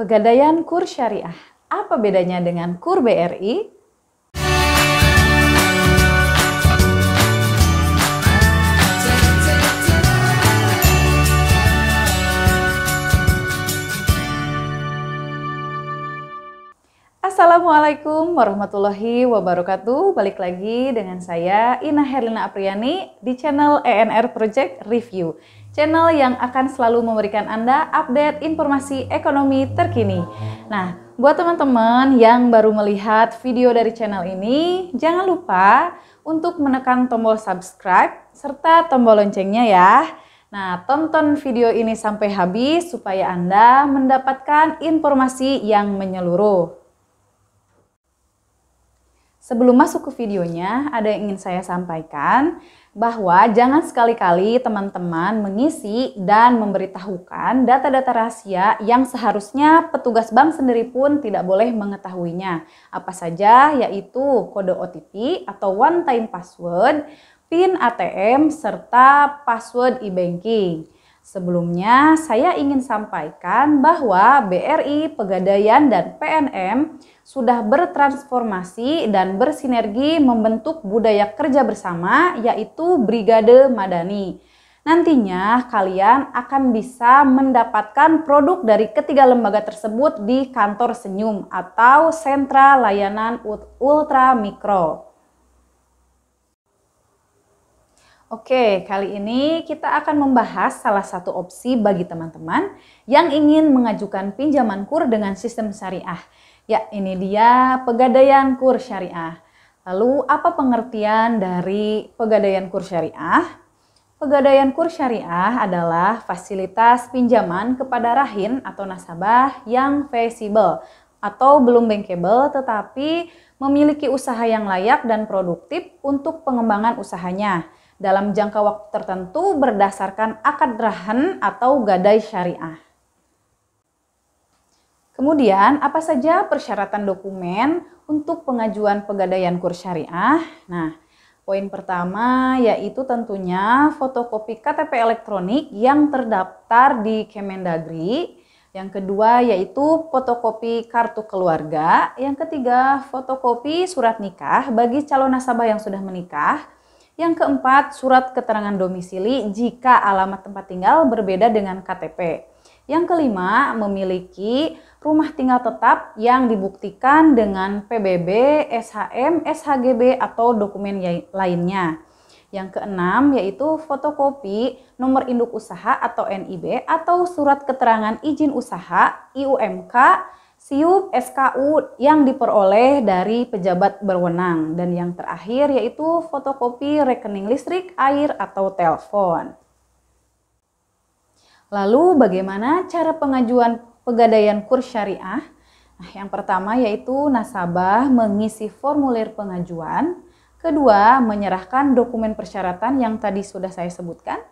Pegadaian KUR Syariah, apa bedanya dengan KUR BRI? Assalamualaikum warahmatullahi wabarakatuh. Balik lagi dengan saya Ina Herlina Apriani di channel ENR Project Review. Channel yang akan selalu memberikan Anda update informasi ekonomi terkini. Nah, buat teman-teman yang baru melihat video dari channel ini, jangan lupa untuk menekan tombol subscribe serta tombol loncengnya ya. Nah, tonton video ini sampai habis supaya Anda mendapatkan informasi yang menyeluruh. Sebelum masuk ke videonya, ada yang ingin saya sampaikan bahwa jangan sekali-kali teman-teman mengisi dan memberitahukan data-data rahasia yang seharusnya petugas bank sendiri pun tidak boleh mengetahuinya. Apa saja, yaitu kode OTP atau one time password, PIN ATM, serta password e-banking. Sebelumnya, saya ingin sampaikan bahwa BRI, Pegadaian, dan PNM sudah bertransformasi dan bersinergi membentuk budaya kerja bersama, yaitu Brigade Madani. Nantinya kalian akan bisa mendapatkan produk dari ketiga lembaga tersebut di kantor Senyum atau Sentra Layanan Ultra Mikro. Oke, kali ini kita akan membahas salah satu opsi bagi teman-teman yang ingin mengajukan pinjaman KUR dengan sistem syariah. Ya, ini dia Pegadaian KUR Syariah. Lalu, apa pengertian dari Pegadaian KUR Syariah? Pegadaian KUR Syariah adalah fasilitas pinjaman kepada rahin atau nasabah yang fleksibel atau belum bankable tetapi memiliki usaha yang layak dan produktif untuk pengembangan usahanya dalam jangka waktu tertentu berdasarkan akad rahan atau gadai syariah. Kemudian, apa saja persyaratan dokumen untuk pengajuan Pegadaian KUR Syariah? Nah, poin pertama yaitu tentunya fotokopi KTP elektronik yang terdaftar di Kemendagri. Yang kedua yaitu fotokopi kartu keluarga. Yang ketiga, fotokopi surat nikah bagi calon nasabah yang sudah menikah. Yang keempat, surat keterangan domisili jika alamat tempat tinggal berbeda dengan KTP. Yang kelima, memiliki rumah tinggal tetap yang dibuktikan dengan PBB, SHM, SHGB, atau dokumen lainnya. Yang keenam, yaitu fotokopi nomor induk usaha atau NIB atau surat keterangan izin usaha, IUMK, SIUP, SKU yang diperoleh dari pejabat berwenang. Dan yang terakhir yaitu fotokopi rekening listrik, air, atau telepon. Lalu bagaimana cara pengajuan Pegadaian KUR Syariah? Nah, yang pertama yaitu nasabah mengisi formulir pengajuan. Kedua, menyerahkan dokumen persyaratan yang tadi sudah saya sebutkan.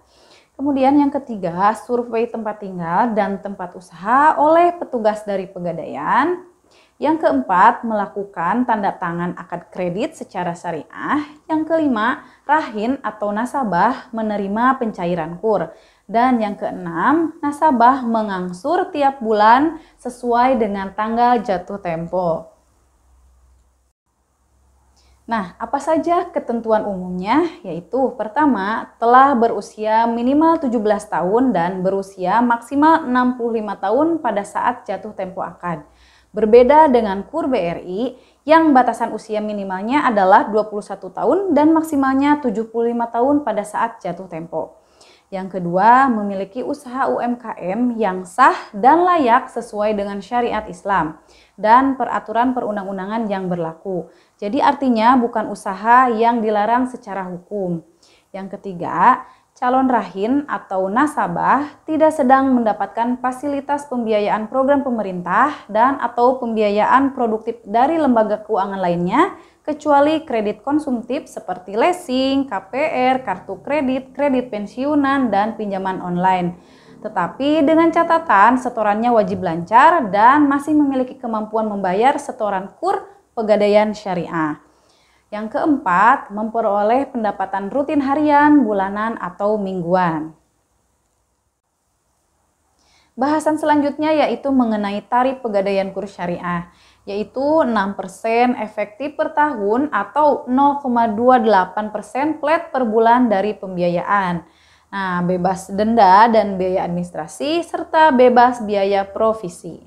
Kemudian yang ketiga, survei tempat tinggal dan tempat usaha oleh petugas dari Pegadaian. Yang keempat, melakukan tanda tangan akad kredit secara syariah. Yang kelima, rahin atau nasabah menerima pencairan KUR. Dan yang keenam, nasabah mengangsur tiap bulan sesuai dengan tanggal jatuh tempo. Nah, apa saja ketentuan umumnya? Yaitu pertama, telah berusia minimal 17 tahun dan berusia maksimal 65 tahun pada saat jatuh tempo akad. Berbeda dengan KUR BRI yang batasan usia minimalnya adalah 21 tahun dan maksimalnya 75 tahun pada saat jatuh tempo. Yang kedua, memiliki usaha UMKM yang sah dan layak sesuai dengan syariat Islam dan peraturan perundang-undangan yang berlaku. Jadi artinya bukan usaha yang dilarang secara hukum. Yang ketiga, calon rahin atau nasabah tidak sedang mendapatkan fasilitas pembiayaan program pemerintah dan atau pembiayaan produktif dari lembaga keuangan lainnya kecuali kredit konsumtif seperti leasing, KPR, kartu kredit, kredit pensiunan, dan pinjaman online. Tetapi dengan catatan setorannya wajib lancar dan masih memiliki kemampuan membayar setoran KUR Pegadaian Syariah. Yang keempat, memperoleh pendapatan rutin harian, bulanan, atau mingguan. Bahasan selanjutnya yaitu mengenai tarif pegadaian kurs syariah, yaitu 6% efektif per tahun atau 0,28% flat per bulan dari pembiayaan. Nah, bebas denda dan biaya administrasi serta bebas biaya provisi.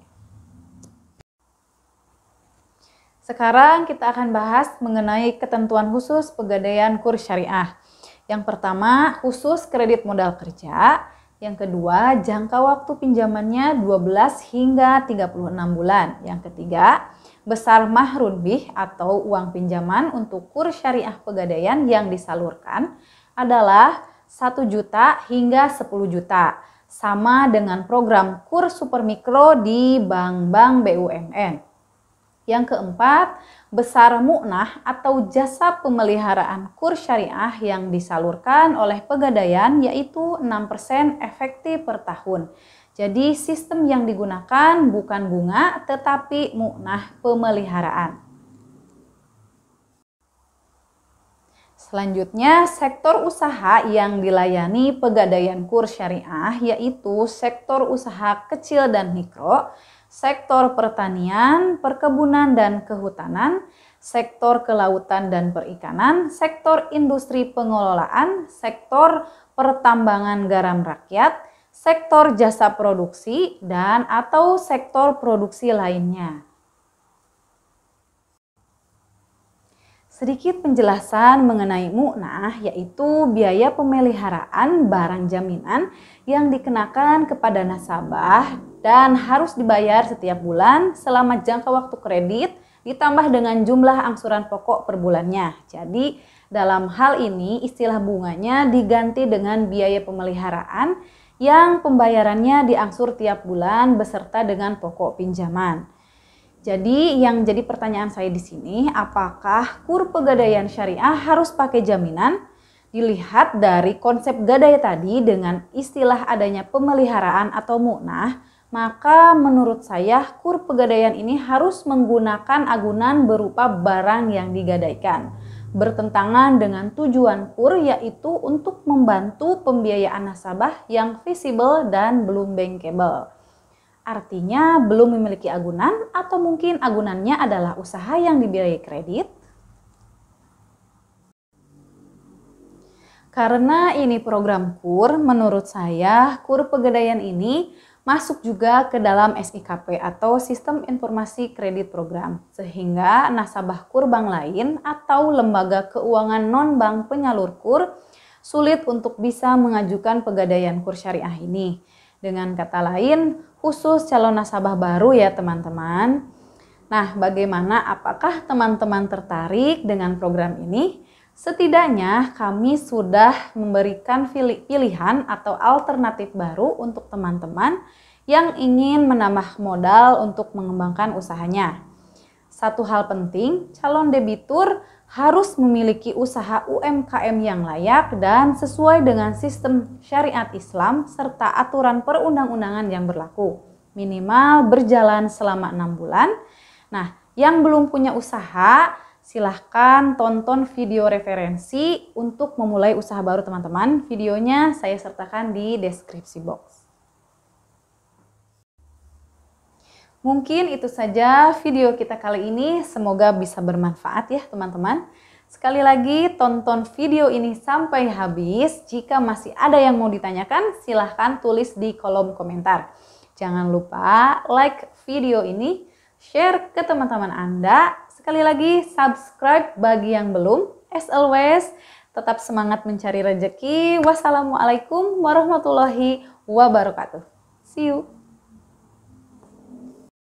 Sekarang kita akan bahas mengenai ketentuan khusus pegadaian kurs syariah. Yang pertama, khusus kredit modal kerja. Yang kedua, jangka waktu pinjamannya 12 hingga 36 bulan. Yang ketiga, besar mahrunbih atau uang pinjaman untuk kurs syariah pegadaian yang disalurkan adalah 1 juta hingga 10 juta. Sama dengan program kurs supermikro di bank-bank BUMN. Yang keempat, besar mu'nah atau jasa pemeliharaan kurs syariah yang disalurkan oleh pegadaian yaitu 6% efektif per tahun. Jadi sistem yang digunakan bukan bunga tetapi mu'nah pemeliharaan. Selanjutnya, sektor usaha yang dilayani pegadaian kurs syariah yaitu sektor usaha kecil dan mikro, sektor pertanian, perkebunan dan kehutanan, sektor kelautan dan perikanan, sektor industri pengelolaan, sektor pertambangan garam rakyat, sektor jasa produksi, dan atau sektor produksi lainnya. Sedikit penjelasan mengenai mu'nah, yaitu biaya pemeliharaan barang jaminan yang dikenakan kepada nasabah dan harus dibayar setiap bulan selama jangka waktu kredit ditambah dengan jumlah angsuran pokok per bulannya. Jadi dalam hal ini istilah bunganya diganti dengan biaya pemeliharaan yang pembayarannya diangsur tiap bulan beserta dengan pokok pinjaman. Jadi yang jadi pertanyaan saya di sini, apakah kur pegadaian syariah harus pakai jaminan? Dilihat dari konsep gadai tadi dengan istilah adanya pemeliharaan atau mu'nah, maka menurut saya kur pegadaian ini harus menggunakan agunan berupa barang yang digadaikan. Bertentangan dengan tujuan kur yaitu untuk membantu pembiayaan nasabah yang visible dan belum bankable. Artinya belum memiliki agunan atau mungkin agunannya adalah usaha yang dibiayai kredit. Karena ini program KUR, menurut saya KUR Pegadaian ini masuk juga ke dalam SIKP atau Sistem Informasi Kredit Program. Sehingga nasabah KUR bank lain atau lembaga keuangan non-bank penyalur KUR sulit untuk bisa mengajukan pegadaian KUR syariah ini. Dengan kata lain, khusus calon nasabah baru ya teman-teman. Nah, bagaimana, apakah teman-teman tertarik dengan program ini? Setidaknya kami sudah memberikan pilihan atau alternatif baru untuk teman-teman yang ingin menambah modal untuk mengembangkan usahanya. Satu hal penting, calon debitur harus memiliki usaha UMKM yang layak dan sesuai dengan sistem syariat Islam serta aturan perundang-undangan yang berlaku. Minimal berjalan selama 6 bulan. Nah, yang belum punya usaha, silahkan tonton video referensi untuk memulai usaha baru teman-teman. Videonya saya sertakan di deskripsi box. Mungkin itu saja video kita kali ini, semoga bisa bermanfaat ya teman-teman. Sekali lagi tonton video ini sampai habis, jika masih ada yang mau ditanyakan silahkan tulis di kolom komentar. Jangan lupa like video ini, share ke teman-teman Anda, sekali lagi subscribe bagi yang belum. As always, tetap semangat mencari rezeki. Wassalamualaikum warahmatullahi wabarakatuh. See you.